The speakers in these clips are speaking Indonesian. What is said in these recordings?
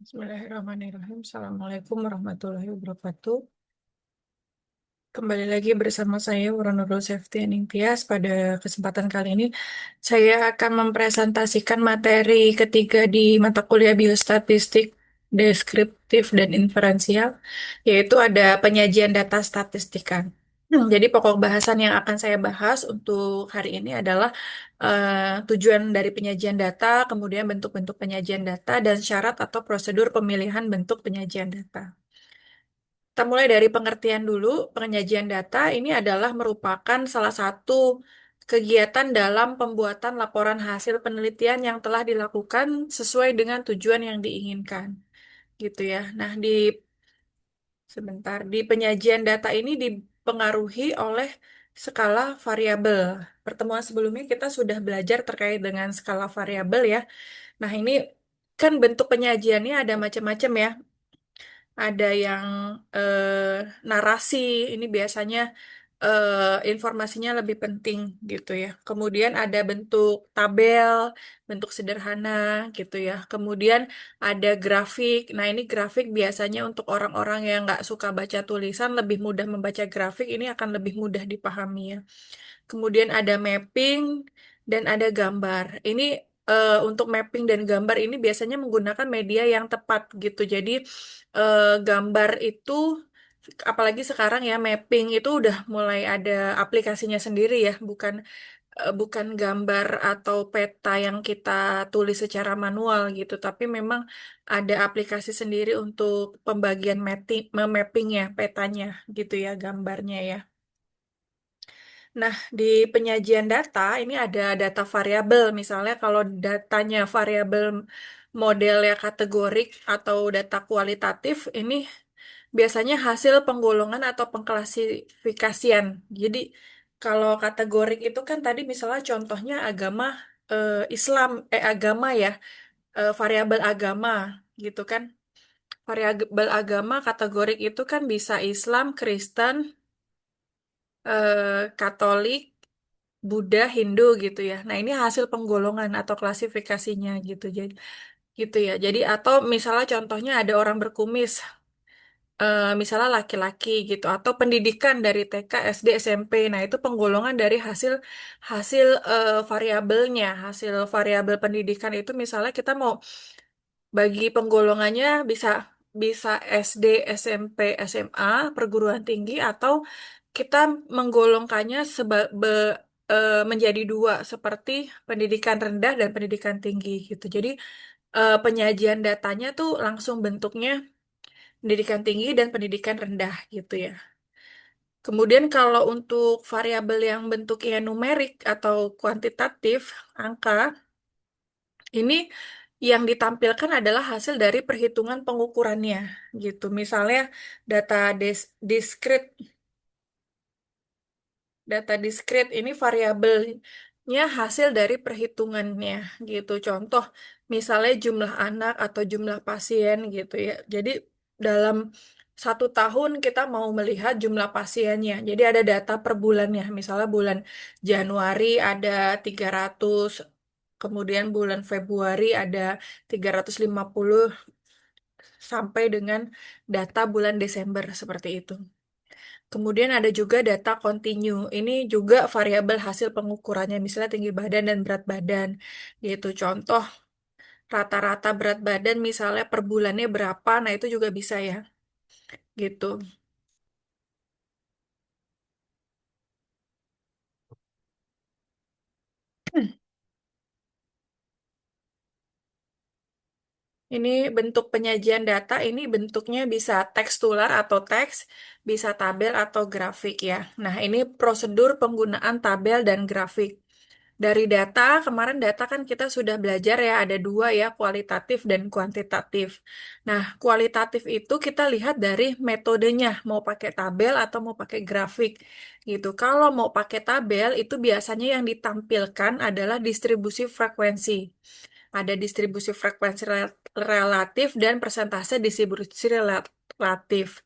Bismillahirrahmanirrahim. Assalamualaikum warahmatullahi wabarakatuh. Kembali lagi bersama saya, Wuronurul Safety Ningtyas. Pada kesempatan kali ini, saya akan mempresentasikan materi ketiga di mata kuliah Biostatistik, Deskriptif, dan Inferensial, yaitu ada penyajian data statistikan. Jadi pokok bahasan yang akan saya bahas untuk hari ini adalah tujuan dari penyajian data, kemudian bentuk-bentuk penyajian data, dan syarat atau prosedur pemilihan bentuk penyajian data. Kita mulai dari pengertian dulu. Penyajian data ini adalah merupakan salah satu kegiatan dalam pembuatan laporan hasil penelitian yang telah dilakukan sesuai dengan tujuan yang diinginkan, gitu ya. Nah, di penyajian data ini dipengaruhi oleh skala variabel. Pertemuan sebelumnya kita sudah belajar terkait dengan skala variabel ya. Nah, ini kan bentuk penyajiannya ada macam-macam ya. Ada yang narasi, ini biasanya informasinya lebih penting gitu ya. Kemudian ada bentuk tabel, bentuk sederhana gitu ya. Kemudian ada grafik. Nah, ini grafik biasanya untuk orang-orang yang nggak suka baca tulisan lebih mudah membaca grafik, ini akan lebih mudah dipahami ya. Kemudian ada mapping dan ada gambar. Ini untuk mapping dan gambar ini biasanya menggunakan media yang tepat gitu. Jadi gambar itu apalagi sekarang ya mapping itu udah mulai ada aplikasinya sendiri ya, bukan gambar atau peta yang kita tulis secara manual gitu, tapi memang ada aplikasi sendiri untuk pembagian mappingnya, petanya gitu ya, gambarnya ya. Nah, di penyajian data ini ada data variabel. Misalnya kalau datanya variabel modelnya kategorik atau data kualitatif, ini biasanya hasil penggolongan atau pengklasifikasian. Jadi kalau kategorik itu kan tadi misalnya contohnya agama Islam, agama ya, variabel agama gitu kan. Variabel agama kategorik itu kan bisa Islam, Kristen, Katolik, Buddha, Hindu gitu ya. Nah, ini hasil penggolongan atau klasifikasinya gitu. Jadi gitu ya. Jadi atau misalnya contohnya ada orang berkumis, misalnya laki-laki gitu atau pendidikan dari TK, SD, SMP. Nah, itu penggolongan dari hasil hasil variabelnya, hasil variabel pendidikan itu misalnya kita mau bagi penggolongannya bisa bisa SD, SMP, SMA, perguruan tinggi atau kita menggolongkannya menjadi dua seperti pendidikan rendah dan pendidikan tinggi gitu. Jadi penyajian datanya tuh langsung bentuknya pendidikan tinggi dan pendidikan rendah gitu ya. Kemudian kalau untuk variabel yang bentuknya numerik atau kuantitatif, angka, ini yang ditampilkan adalah hasil dari perhitungan pengukurannya gitu. Misalnya data diskrit, data diskrit ini variabelnya hasil dari perhitungannya gitu. Contoh misalnya jumlah anak atau jumlah pasien gitu ya. Jadi dalam satu tahun kita mau melihat jumlah pasiennya. Jadi ada data per bulannya. Misalnya bulan Januari ada 300, kemudian bulan Februari ada 350 sampai dengan data bulan Desember seperti itu. Kemudian ada juga data kontinu. Ini juga variabel hasil pengukurannya, misalnya tinggi badan dan berat badan. Gitu. Contoh rata-rata berat badan misalnya per bulannya berapa, nah itu juga bisa ya. Gitu. Ini bentuk penyajian data, ini bentuknya bisa tekstural atau teks, bisa tabel atau grafik ya. Nah, ini prosedur penggunaan tabel dan grafik. Dari data, kemarin data kan kita sudah belajar ya, ada dua ya, kualitatif dan kuantitatif. Nah, kualitatif itu kita lihat dari metodenya, mau pakai tabel atau mau pakai grafik gitu. Kalau mau pakai tabel, itu biasanya yang ditampilkan adalah distribusi frekuensi. Ada distribusi frekuensi relatif dan persentase distribusi relatif.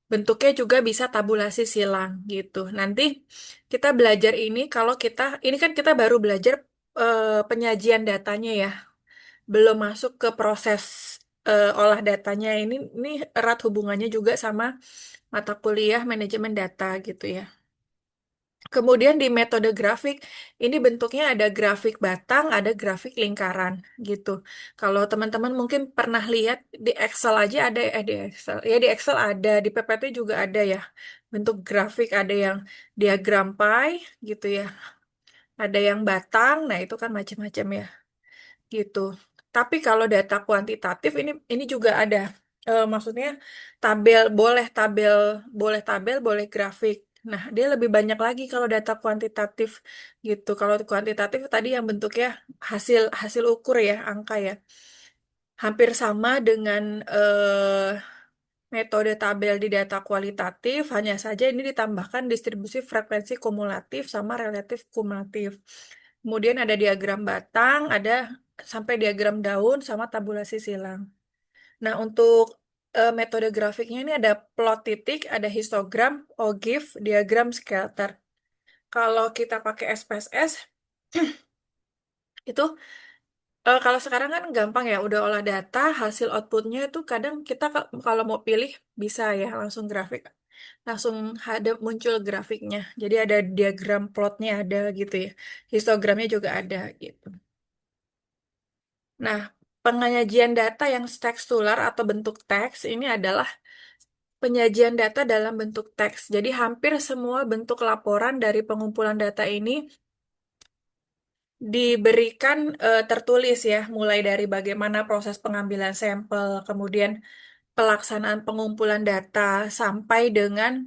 Bentuknya juga bisa tabulasi silang gitu. Nanti kita belajar ini kalau ini kan kita baru belajar penyajian datanya ya, belum masuk ke proses olah datanya ini erat hubungannya juga sama mata kuliah manajemen data gitu ya. Kemudian di metode grafik, ini bentuknya ada grafik batang, ada grafik lingkaran gitu. Kalau teman-teman mungkin pernah lihat di Excel aja ada, di Excel, ya di Excel ada, di PPT juga ada ya. Bentuk grafik ada yang diagram pie gitu ya, ada yang batang, nah itu kan macam-macam ya gitu. Tapi kalau data kuantitatif ini juga ada. Maksudnya tabel, boleh tabel, boleh grafik. Nah, dia lebih banyak lagi kalau data kuantitatif gitu. Kalau kuantitatif tadi yang bentuknya hasil hasil ukur ya, angka ya. Hampir sama dengan metode tabel di data kualitatif, hanya saja ini ditambahkan distribusi frekuensi kumulatif sama relatif kumulatif. Kemudian ada diagram batang, ada sampai diagram daun sama tabulasi silang. Nah, untuk metode grafiknya ini ada plot titik, ada histogram, ogive, diagram scatter. Kalau kita pakai SPSS, itu kalau sekarang kan gampang ya, udah olah data, hasil outputnya itu kadang kita kalau mau pilih bisa ya langsung grafik, langsung ada muncul grafiknya. Jadi ada diagram plotnya ada gitu ya, histogramnya juga ada gitu. Nah, penyajian data yang tekstural atau bentuk teks ini adalah penyajian data dalam bentuk teks. Jadi hampir semua bentuk laporan dari pengumpulan data ini diberikan tertulis ya, mulai dari bagaimana proses pengambilan sampel, kemudian pelaksanaan pengumpulan data, sampai dengan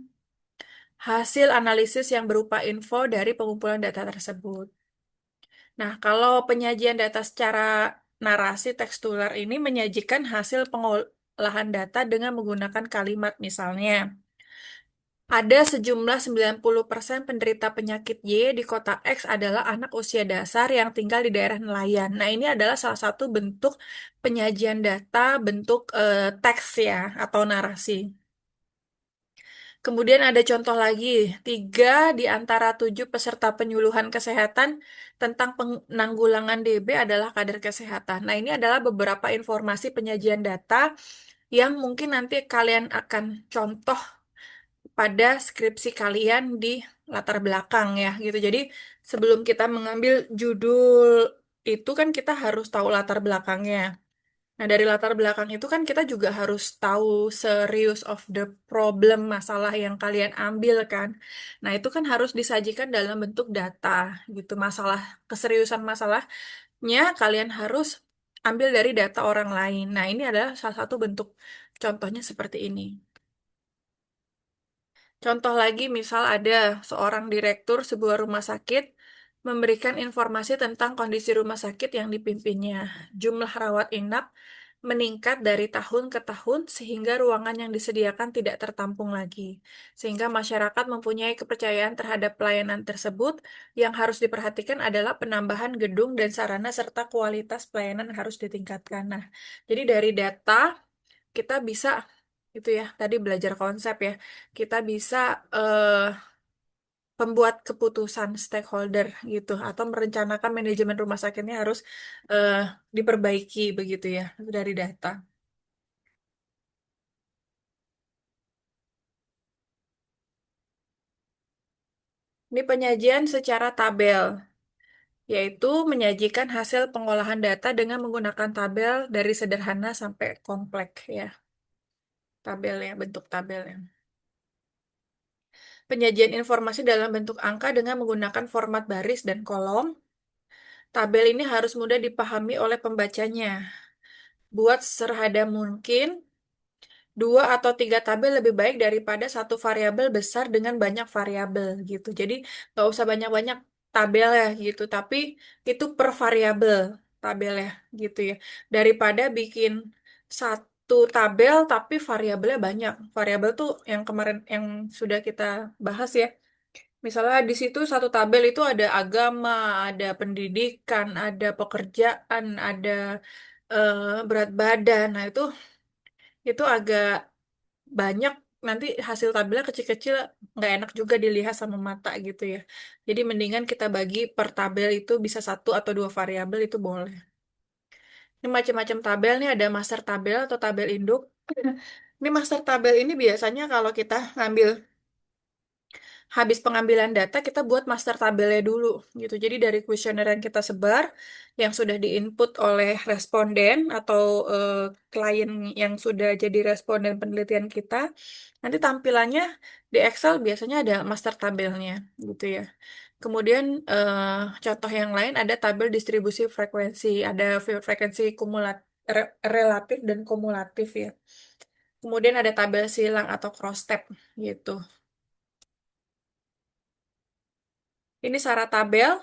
hasil analisis yang berupa info dari pengumpulan data tersebut. Nah, kalau penyajian data secara narasi tekstuler ini menyajikan hasil pengolahan data dengan menggunakan kalimat misalnya. Ada sejumlah 90% penderita penyakit Y di kota X adalah anak usia dasar yang tinggal di daerah nelayan. Nah, ini adalah salah satu bentuk penyajian data, bentuk teks ya, atau narasi. Kemudian ada contoh lagi, 3 di antara 7 peserta penyuluhan kesehatan tentang penanggulangan DB adalah kader kesehatan. Nah, ini adalah beberapa informasi penyajian data yang mungkin nanti kalian akan contoh pada skripsi kalian di latar belakang ya gitu. Jadi sebelum kita mengambil judul itu kan kita harus tahu latar belakangnya. Nah, dari latar belakang itu kan kita juga harus tahu serius of the problem masalah yang kalian ambil kan. Nah, itu kan harus disajikan dalam bentuk data gitu. Keseriusan masalahnya kalian harus ambil dari data orang lain. Nah, ini adalah salah satu bentuk contohnya seperti ini. Contoh lagi, misal ada seorang direktur sebuah rumah sakit memberikan informasi tentang kondisi rumah sakit yang dipimpinnya. Jumlah rawat inap meningkat dari tahun ke tahun sehingga ruangan yang disediakan tidak tertampung lagi. Sehingga masyarakat mempunyai kepercayaan terhadap pelayanan tersebut. Yang harus diperhatikan adalah penambahan gedung dan sarana serta kualitas pelayanan harus ditingkatkan. Nah, jadi dari data kita bisa itu ya, tadi belajar konsep ya. Kita bisa pembuat keputusan stakeholder gitu atau merencanakan manajemen rumah sakitnya harus eh, diperbaiki begitu ya dari data. Ini penyajian secara tabel, yaitu menyajikan hasil pengolahan data dengan menggunakan tabel dari sederhana sampai kompleks ya, tabelnya, bentuk tabelnya. Penyajian informasi dalam bentuk angka dengan menggunakan format baris dan kolom. Tabel ini harus mudah dipahami oleh pembacanya. Buat serhada mungkin, 2 atau 3 tabel lebih baik daripada satu variabel besar dengan banyak variabel gitu. Jadi nggak usah banyak-banyak tabel ya gitu, tapi itu per variabel tabel ya gitu ya. Daripada bikin satu tabel tapi variabelnya banyak. Variabel tuh yang kemarin yang sudah kita bahas ya. Misalnya di situ satu tabel itu ada agama, ada pendidikan, ada pekerjaan, ada berat badan. Nah, itu agak banyak, nanti hasil tabelnya kecil-kecil, nggak enak juga dilihat sama mata gitu ya. Jadi mendingan kita bagi per tabel itu bisa 1 atau 2 variabel itu boleh. Ini macam-macam tabel nih, ada master tabel atau tabel induk. Ini master tabel ini biasanya kalau kita ngambil habis pengambilan data kita buat master tabelnya dulu gitu. Jadi dari kuesioner yang kita sebar yang sudah diinput oleh responden atau klien yang sudah jadi responden penelitian kita, nanti tampilannya di Excel biasanya ada master tabelnya gitu ya. Kemudian contoh yang lain ada tabel distribusi frekuensi, ada frekuensi relatif dan kumulatif ya. Kemudian ada tabel silang atau cross tab gitu. Ini syarat tabel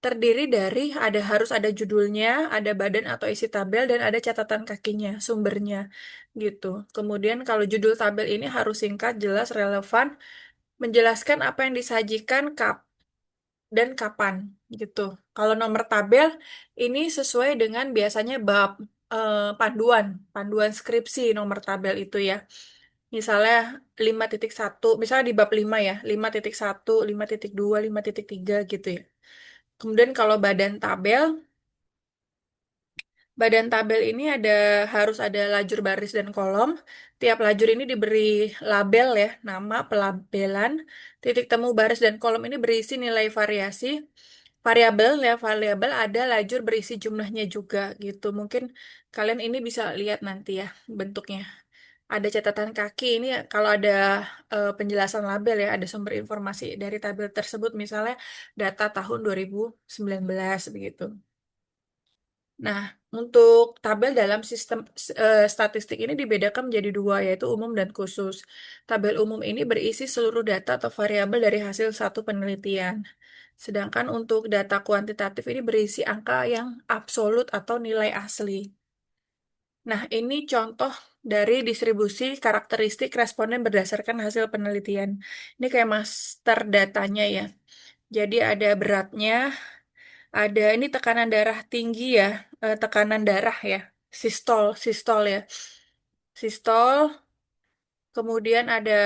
terdiri dari harus ada judulnya, ada badan atau isi tabel dan ada catatan kakinya, sumbernya gitu. Kemudian kalau judul tabel ini harus singkat, jelas, relevan, menjelaskan apa yang disajikan dan kapan gitu. Kalau nomor tabel ini sesuai dengan biasanya bab panduan, panduan skripsi nomor tabel itu ya. Misalnya 5.1, misalnya di bab 5 ya, 5.1, 5.2, 5.3 gitu ya. Kemudian kalau badan tabel ini harus ada lajur baris dan kolom. Tiap lajur ini diberi label ya, nama, pelabelan. Titik temu baris dan kolom ini berisi nilai variasi. Variabel ya, variabel ada lajur berisi jumlahnya juga gitu. Mungkin kalian ini bisa lihat nanti ya bentuknya. Ada catatan kaki ini kalau ada penjelasan label ya, ada sumber informasi dari tabel tersebut misalnya data tahun 2019 begitu. Nah, untuk tabel dalam sistem statistik ini dibedakan menjadi dua, yaitu umum dan khusus. Tabel umum ini berisi seluruh data atau variabel dari hasil satu penelitian. Sedangkan untuk data kuantitatif ini berisi angka yang absolut atau nilai asli. Nah, ini contoh dari distribusi karakteristik responden berdasarkan hasil penelitian. Ini kayak master datanya ya. Jadi ada beratnya, ada ini tekanan darah tinggi ya, tekanan darah ya, sistol ya. Sistol, kemudian ada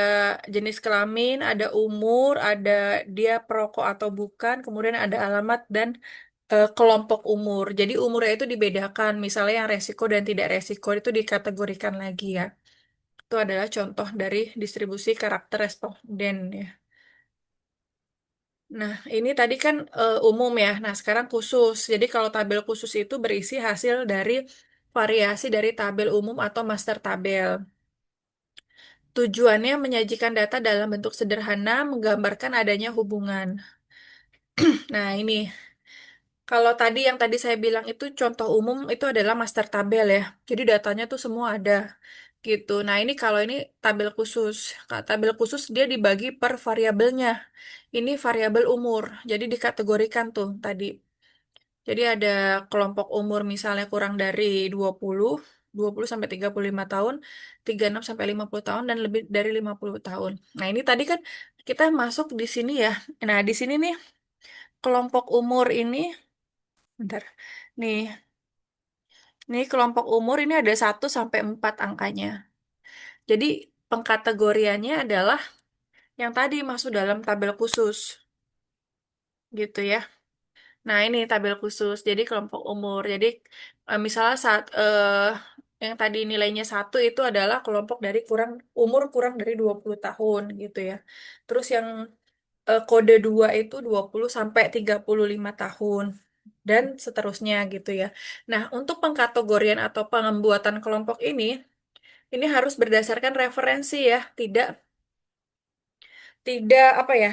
jenis kelamin, ada umur, ada dia perokok atau bukan, kemudian ada alamat dan kelompok umur. Jadi umurnya itu dibedakan, misalnya yang resiko dan tidak resiko itu dikategorikan lagi ya. Itu adalah contoh dari distribusi karakter responden ya. Nah, ini tadi kan umum ya. Nah, sekarang khusus. Jadi kalau tabel khusus itu berisi hasil dari variasi dari tabel umum atau master tabel. Tujuannya menyajikan data dalam bentuk sederhana, menggambarkan adanya hubungan. Nah, ini kalau tadi yang tadi saya bilang itu contoh umum itu adalah master tabel ya. Jadi datanya tuh semua ada gitu. Nah, ini kalau ini tabel khusus. Tabel khusus dia dibagi per variabelnya. Ini variabel umur. Jadi dikategorikan tuh tadi. Jadi ada kelompok umur misalnya kurang dari 20 sampai 35 tahun, 36 sampai 50 tahun, dan lebih dari 50 tahun. Nah, ini tadi kan kita masuk di sini ya. Nah, di sini nih kelompok umur ini, bentar. Nih kelompok umur ini ada 1 sampai 4 angkanya. Jadi pengkategoriannya adalah yang tadi masuk dalam tabel khusus gitu ya. Nah, ini tabel khusus. Jadi kelompok umur. Jadi misalnya saat yang tadi nilainya 1 itu adalah kelompok dari umur kurang dari 20 tahun gitu ya. Terus yang kode 2 itu 20 sampai 35 tahun dan seterusnya gitu ya. Nah, untuk pengkategorian atau pembuatan kelompok ini harus berdasarkan referensi ya, tidak tidak apa ya,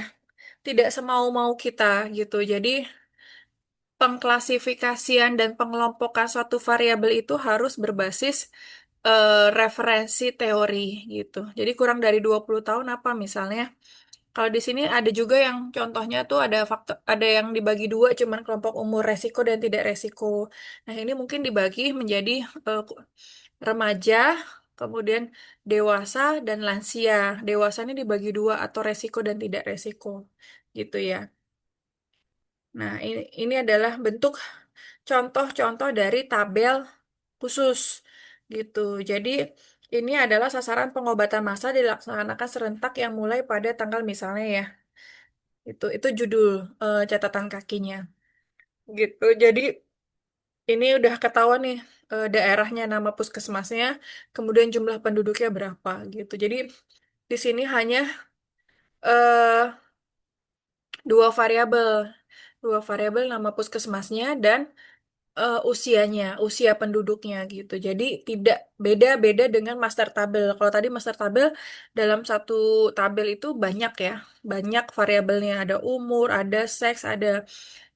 tidak semau-mau kita gitu. Jadi pengklasifikasian dan pengelompokan suatu variabel itu harus berbasis referensi teori gitu. Jadi kurang dari 20 tahun apa misalnya? Kalau di sini ada juga yang contohnya tuh ada faktor, ada yang dibagi dua, cuman kelompok umur resiko dan tidak resiko. Nah, ini mungkin dibagi menjadi remaja, kemudian dewasa dan lansia. Dewasa ini dibagi dua atau resiko dan tidak resiko, gitu ya. Nah, ini adalah bentuk contoh-contoh dari tabel khusus gitu. Jadi ini adalah sasaran pengobatan massal dilaksanakan serentak yang mulai pada tanggal misalnya ya. Itu judul catatan kakinya gitu. Jadi ini udah ketahuan nih daerahnya, nama puskesmasnya, kemudian jumlah penduduknya berapa gitu. Jadi di sini hanya eh, dua variabel, nama puskesmasnya dan usianya, usia penduduknya gitu. Jadi tidak beda-beda dengan master tabel. Kalau tadi master tabel dalam satu tabel itu banyak ya, banyak variabelnya. Ada umur, ada seks, ada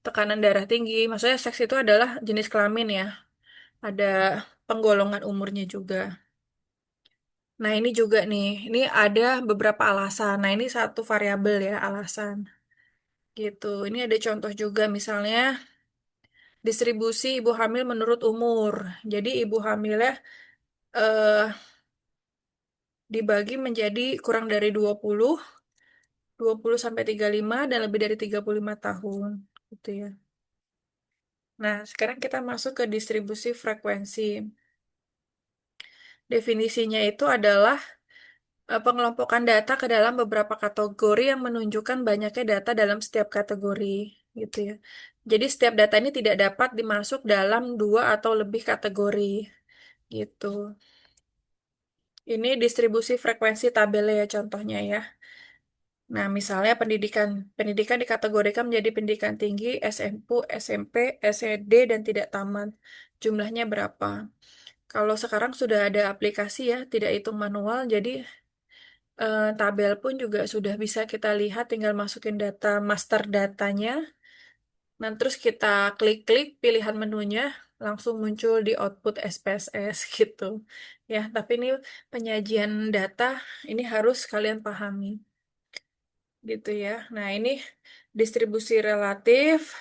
tekanan darah tinggi. Maksudnya seks itu adalah jenis kelamin ya. Ada penggolongan umurnya juga. Nah, ini juga nih, ini ada beberapa alasan. Nah, ini satu variabel ya, alasan. Gitu. Ini ada contoh juga misalnya distribusi ibu hamil menurut umur. Jadi ibu hamilnya eh, dibagi menjadi kurang dari 20 sampai 35 dan lebih dari 35 tahun. Gitu ya. Nah, sekarang kita masuk ke distribusi frekuensi. Definisinya itu adalah pengelompokan data ke dalam beberapa kategori yang menunjukkan banyaknya data dalam setiap kategori, gitu ya. Jadi setiap data ini tidak dapat dimasuk dalam dua atau lebih kategori, gitu. Ini distribusi frekuensi tabelnya ya contohnya ya. Nah, misalnya pendidikan. Pendidikan dikategorikan menjadi pendidikan tinggi, SMP, SMP, SED, dan tidak tamat. Jumlahnya berapa? Kalau sekarang sudah ada aplikasi ya, tidak hitung manual, jadi tabel pun juga sudah bisa kita lihat, tinggal masukin data master datanya. Nah, terus kita klik-klik pilihan menunya, langsung muncul di output SPSS gitu. Ya, tapi ini penyajian data, ini harus kalian pahami gitu ya. Nah, ini distribusi relatif.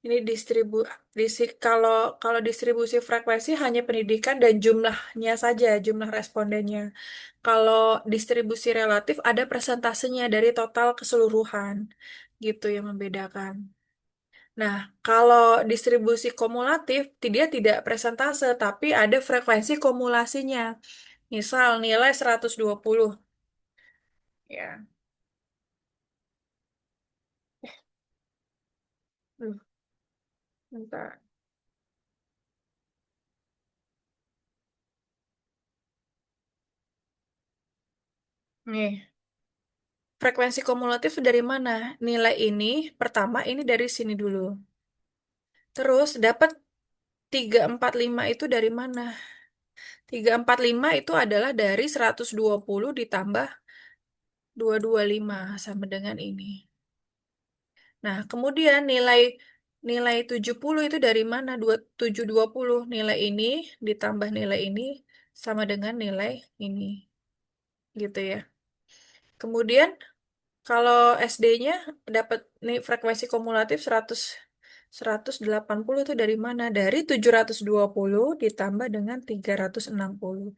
Ini kalau kalau distribusi frekuensi hanya pendidikan dan jumlahnya saja, jumlah respondennya. Kalau distribusi relatif ada persentasenya dari total keseluruhan, gitu yang membedakan. Nah, kalau distribusi kumulatif, dia tidak persentase, tapi ada frekuensi kumulasinya. Misal nilai 120. Ya, hmm, bentar. Nih, frekuensi kumulatif dari mana? Nilai ini, pertama ini dari sini dulu. Terus dapat 345 itu dari mana? 345 itu adalah dari 120 ditambah 225 sama dengan ini. Nah, kemudian nilai nilai 70 itu dari mana? 720 nilai ini ditambah nilai ini sama dengan nilai ini. Gitu ya. Kemudian kalau SD-nya dapat nih frekuensi kumulatif 180 itu dari mana? Dari 720 ditambah dengan 360.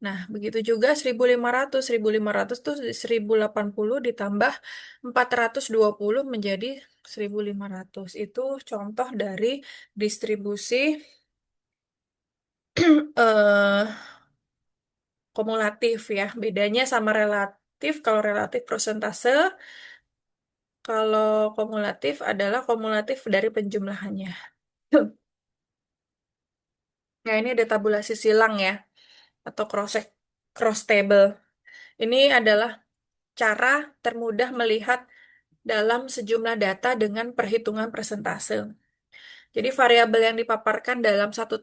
Nah, begitu juga 1.500. 1.500 tuh 1.080 ditambah 420 menjadi 1.500. Itu contoh dari distribusi eh, kumulatif ya. Bedanya sama relatif. Kalau relatif persentase, kalau kumulatif adalah kumulatif dari penjumlahannya. Nah, ini ada tabulasi silang ya, atau cross table. Ini adalah cara termudah melihat dalam sejumlah data dengan perhitungan persentase. Jadi variabel yang dipaparkan dalam satu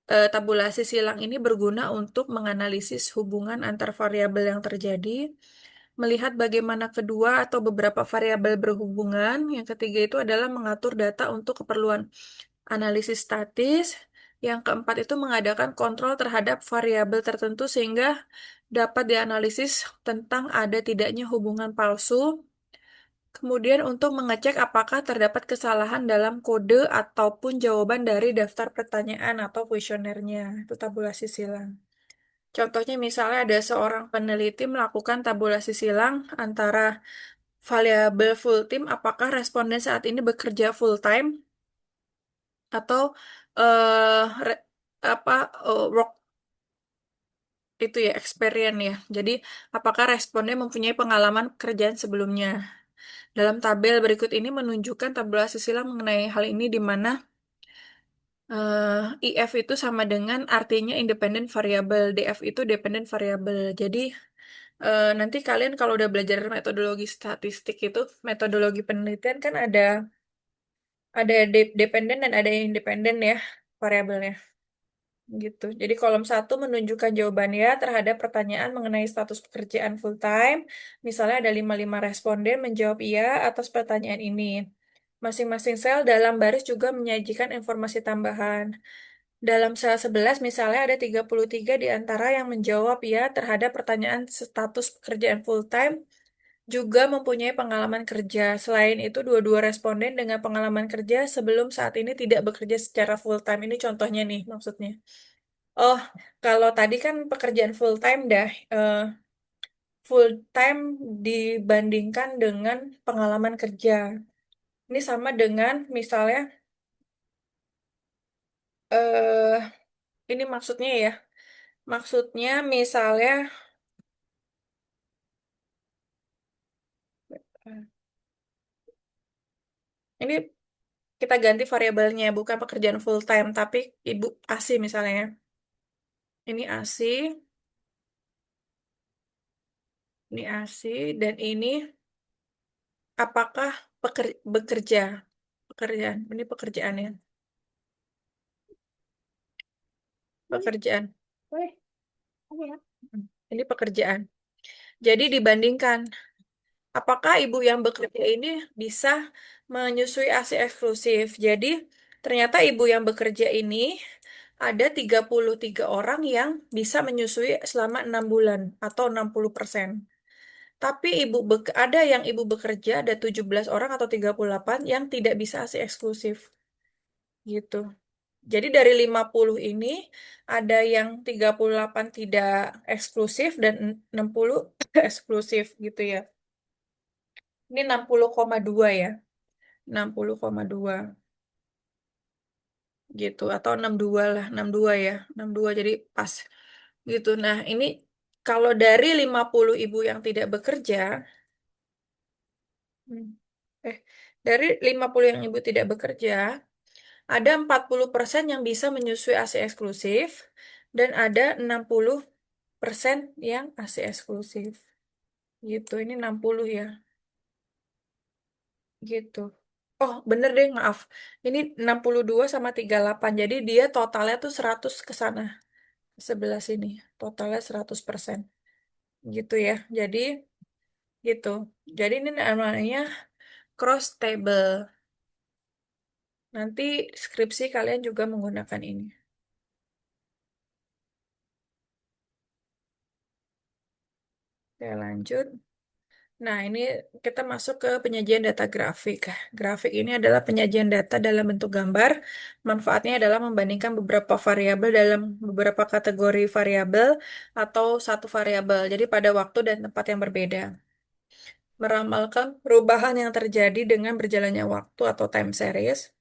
tabulasi silang ini berguna untuk menganalisis hubungan antar variabel yang terjadi, melihat bagaimana kedua atau beberapa variabel berhubungan. Yang ketiga itu adalah mengatur data untuk keperluan analisis statis. Yang keempat itu mengadakan kontrol terhadap variabel tertentu sehingga dapat dianalisis tentang ada tidaknya hubungan palsu. Kemudian untuk mengecek apakah terdapat kesalahan dalam kode ataupun jawaban dari daftar pertanyaan atau kuesionernya. Itu tabulasi silang. Contohnya misalnya ada seorang peneliti melakukan tabulasi silang antara variabel full time, apakah responden saat ini bekerja full time atau re- apa work itu ya experience ya. Jadi apakah responden mempunyai pengalaman pekerjaan sebelumnya. Dalam tabel berikut ini menunjukkan tabulasi silang mengenai hal ini di mana IF itu sama dengan artinya independent variable, DF itu dependent variable. Jadi nanti kalian kalau udah belajar metodologi statistik itu, metodologi penelitian kan ada dependent dan ada independent ya variabelnya. Gitu. Jadi kolom satu menunjukkan jawabannya terhadap pertanyaan mengenai status pekerjaan full time. Misalnya ada 55 responden menjawab iya atas pertanyaan ini. Masing-masing sel dalam baris juga menyajikan informasi tambahan. Dalam sel 11 misalnya ada 33 di antara yang menjawab ya terhadap pertanyaan status pekerjaan full time juga mempunyai pengalaman kerja. Selain itu, dua-dua responden dengan pengalaman kerja sebelum saat ini tidak bekerja secara full time. Ini contohnya nih maksudnya. Oh, kalau tadi kan pekerjaan full time dah, full time dibandingkan dengan pengalaman kerja. Ini sama dengan misalnya, eh ini maksudnya ya, maksudnya misalnya, ini kita ganti variabelnya, bukan pekerjaan full time, tapi ibu ASI misalnya. Ini ASI, ini ASI, dan ini apakah bekerja, pekerjaan, ini pekerjaannya, pekerjaan. Ini pekerjaan. Jadi dibandingkan, apakah ibu yang bekerja ini bisa menyusui ASI eksklusif? Jadi ternyata ibu yang bekerja ini ada 33 orang yang bisa menyusui selama 6 bulan atau 60%. Tapi ada yang ibu bekerja ada 17 orang atau 38 yang tidak bisa ASI eksklusif gitu. Jadi dari 50 ini ada yang 38 tidak eksklusif dan 60 eksklusif gitu ya. Ini 60,2 ya. 60,2 gitu atau 62 lah, 62 ya. 62 jadi pas gitu. Nah, ini kalau dari 50 ibu yang tidak bekerja, hmm, eh dari 50 yang ibu tidak bekerja, ada 40% yang bisa menyusui ASI eksklusif dan ada 60% yang ASI eksklusif. Gitu. Ini 60 ya. Gitu. Oh, bener deh, maaf. Ini 62 sama 38. Jadi dia totalnya tuh 100 ke sana. Sebelah sini. Totalnya 100%. Gitu ya. Jadi, gitu. Jadi ini namanya cross table. Nanti skripsi kalian juga menggunakan ini. Oke, lanjut. Nah, ini kita masuk ke penyajian data grafik. Grafik ini adalah penyajian data dalam bentuk gambar. Manfaatnya adalah membandingkan beberapa variabel dalam beberapa kategori variabel atau satu variabel. Jadi pada waktu dan tempat yang berbeda. Meramalkan perubahan yang terjadi dengan berjalannya waktu atau time series.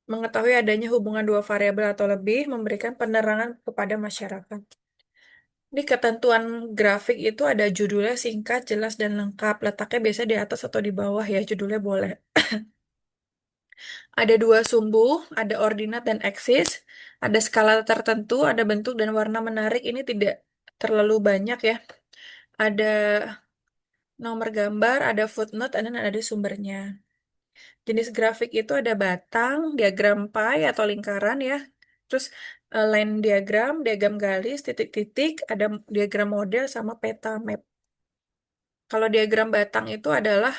Mengetahui adanya hubungan dua variabel atau lebih, memberikan penerangan kepada masyarakat. Di ketentuan grafik itu ada judulnya singkat, jelas, dan lengkap. Letaknya biasa di atas atau di bawah ya, judulnya boleh. Ada dua sumbu, ada ordinat dan eksis. Ada skala tertentu, ada bentuk dan warna menarik. Ini tidak terlalu banyak ya. Ada nomor gambar, ada footnote, dan ada sumbernya. Jenis grafik itu ada batang, diagram pie atau lingkaran ya. Terus line diagram, diagram garis, titik-titik, ada diagram model sama peta map. Kalau diagram batang itu adalah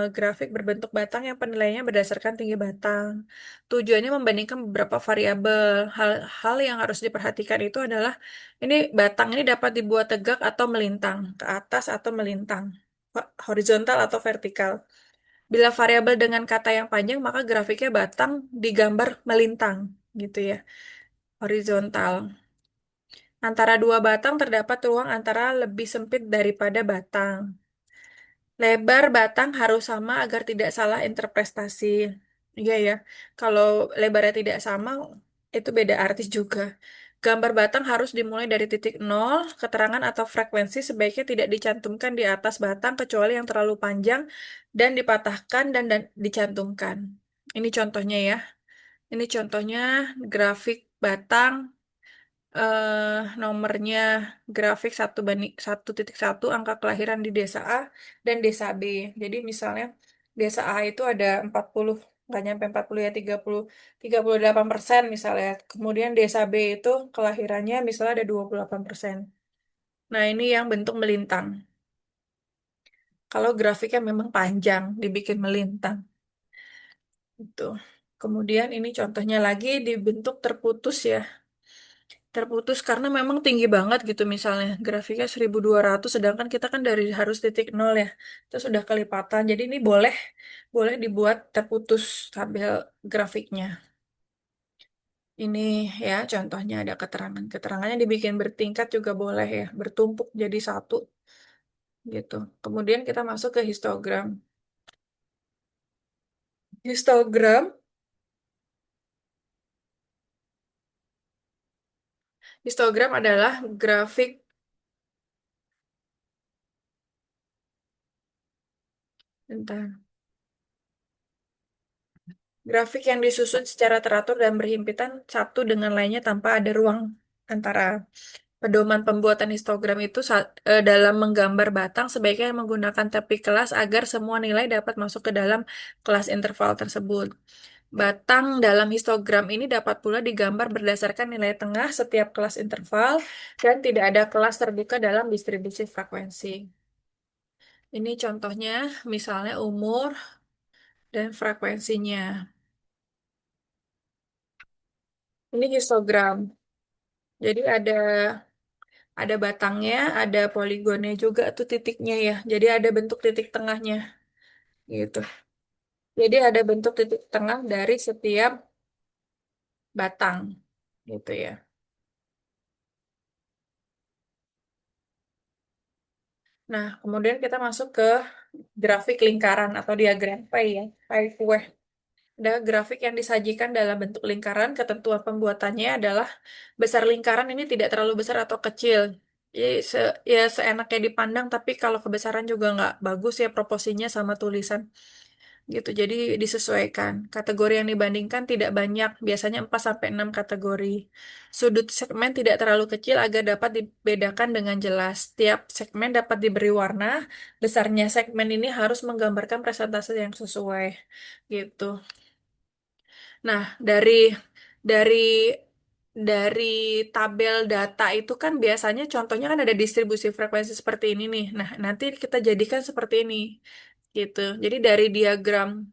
grafik berbentuk batang yang penilaiannya berdasarkan tinggi batang. Tujuannya membandingkan beberapa variabel. Hal yang harus diperhatikan itu adalah ini batang ini dapat dibuat tegak atau melintang, ke atas atau melintang, horizontal atau vertikal. Bila variabel dengan kata yang panjang, maka grafiknya batang digambar melintang, gitu ya, horizontal. Antara dua batang terdapat ruang antara lebih sempit daripada batang. Lebar batang harus sama agar tidak salah interpretasi. Iya ya, kalau lebarnya tidak sama, itu beda arti juga. Gambar batang harus dimulai dari titik nol, keterangan atau frekuensi sebaiknya tidak dicantumkan di atas batang kecuali yang terlalu panjang dan dipatahkan dan dicantumkan. Ini contohnya ya. Ini contohnya grafik batang, nomornya grafik 1:1.1 angka kelahiran di desa A dan desa B. Jadi misalnya desa A itu ada 40, nggak nyampe 40 ya, 38% misalnya. Kemudian desa B itu kelahirannya misalnya ada 28%. Nah, ini yang bentuk melintang. Kalau grafiknya memang panjang, dibikin melintang. Itu. Kemudian ini contohnya lagi dibentuk terputus ya. Terputus karena memang tinggi banget gitu misalnya. Grafiknya 1.200 sedangkan kita kan dari harus titik nol ya. Itu sudah kelipatan. Jadi ini boleh boleh dibuat terputus tabel grafiknya. Ini ya contohnya ada keterangan. Keterangannya dibikin bertingkat juga boleh ya. Bertumpuk jadi satu gitu. Kemudian kita masuk ke histogram. Histogram, histogram adalah grafik, bentar. Grafik yang disusun secara teratur dan berhimpitan satu dengan lainnya tanpa ada ruang antara. Pedoman pembuatan histogram itu dalam menggambar batang sebaiknya menggunakan tepi kelas agar semua nilai dapat masuk ke dalam kelas interval tersebut. Batang dalam histogram ini dapat pula digambar berdasarkan nilai tengah setiap kelas interval dan tidak ada kelas terbuka dalam distribusi frekuensi. Ini contohnya, misalnya umur dan frekuensinya. Ini histogram. Jadi ada batangnya, ada poligonnya juga tuh titiknya ya. Jadi ada bentuk titik tengahnya gitu. Jadi ada bentuk titik tengah dari setiap batang gitu ya. Nah, kemudian kita masuk ke grafik lingkaran atau diagram pie ya, pie kue. Ada grafik yang disajikan dalam bentuk lingkaran, ketentuan pembuatannya adalah besar lingkaran ini tidak terlalu besar atau kecil. Ya seenaknya dipandang, tapi kalau kebesaran juga nggak bagus ya proporsinya sama tulisan. Gitu. Jadi disesuaikan. Kategori yang dibandingkan tidak banyak, biasanya 4 sampai 6 kategori. Sudut segmen tidak terlalu kecil agar dapat dibedakan dengan jelas. Tiap segmen dapat diberi warna. Besarnya segmen ini harus menggambarkan presentase yang sesuai. Gitu. Nah, dari dari tabel data itu kan biasanya contohnya kan ada distribusi frekuensi seperti ini nih. Nah, nanti kita jadikan seperti ini gitu. Jadi dari diagram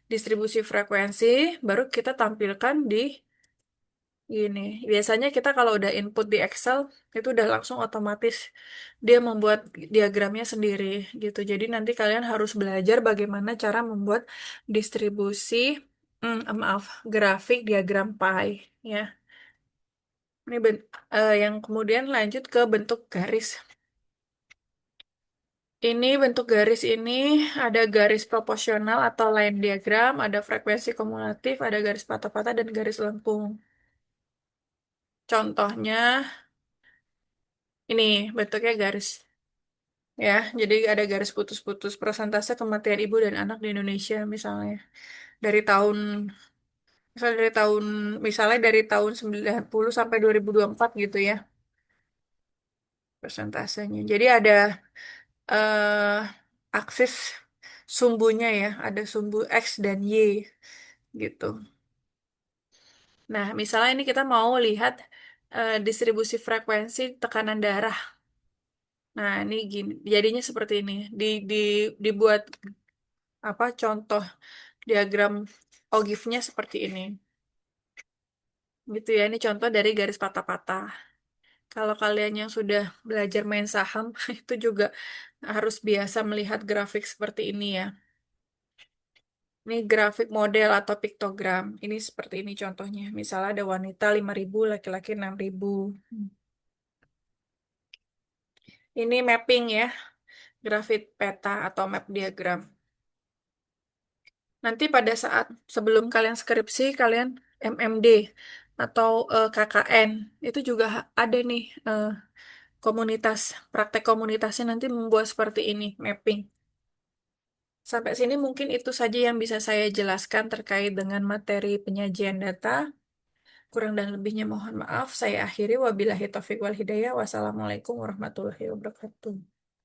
distribusi frekuensi baru kita tampilkan di gini. Biasanya kita kalau udah input di Excel itu udah langsung otomatis dia membuat diagramnya sendiri gitu. Jadi nanti kalian harus belajar bagaimana cara membuat distribusi, maaf, grafik diagram pie ya. Ini yang kemudian lanjut ke bentuk garis. Ini bentuk garis ini ada garis proporsional atau line diagram, ada frekuensi kumulatif, ada garis patah-patah dan garis lengkung. Contohnya ini bentuknya garis ya. Jadi ada garis putus-putus persentase kematian ibu dan anak di Indonesia misalnya dari tahun misalnya dari tahun 90 sampai 2024 gitu ya persentasenya. Jadi ada eh aksis sumbunya ya, ada sumbu X dan Y gitu. Nah, misalnya ini kita mau lihat distribusi frekuensi tekanan darah. Nah, ini gini, jadinya seperti ini. Di dibuat apa contoh diagram ogifnya seperti ini. Gitu ya, ini contoh dari garis patah-patah. Kalau kalian yang sudah belajar main saham, itu juga harus biasa melihat grafik seperti ini ya. Ini grafik model atau piktogram. Ini seperti ini contohnya. Misalnya ada wanita 5.000, laki-laki 6.000. Ini mapping ya, grafik peta atau map diagram. Nanti pada saat sebelum kalian skripsi, kalian MMD atau KKN, itu juga ada nih komunitas, praktek komunitasnya nanti membuat seperti ini, mapping. Sampai sini mungkin itu saja yang bisa saya jelaskan terkait dengan materi penyajian data. Kurang dan lebihnya mohon maaf. Saya akhiri wabillahi taufiq wal hidayah. Wassalamualaikum warahmatullahi wabarakatuh.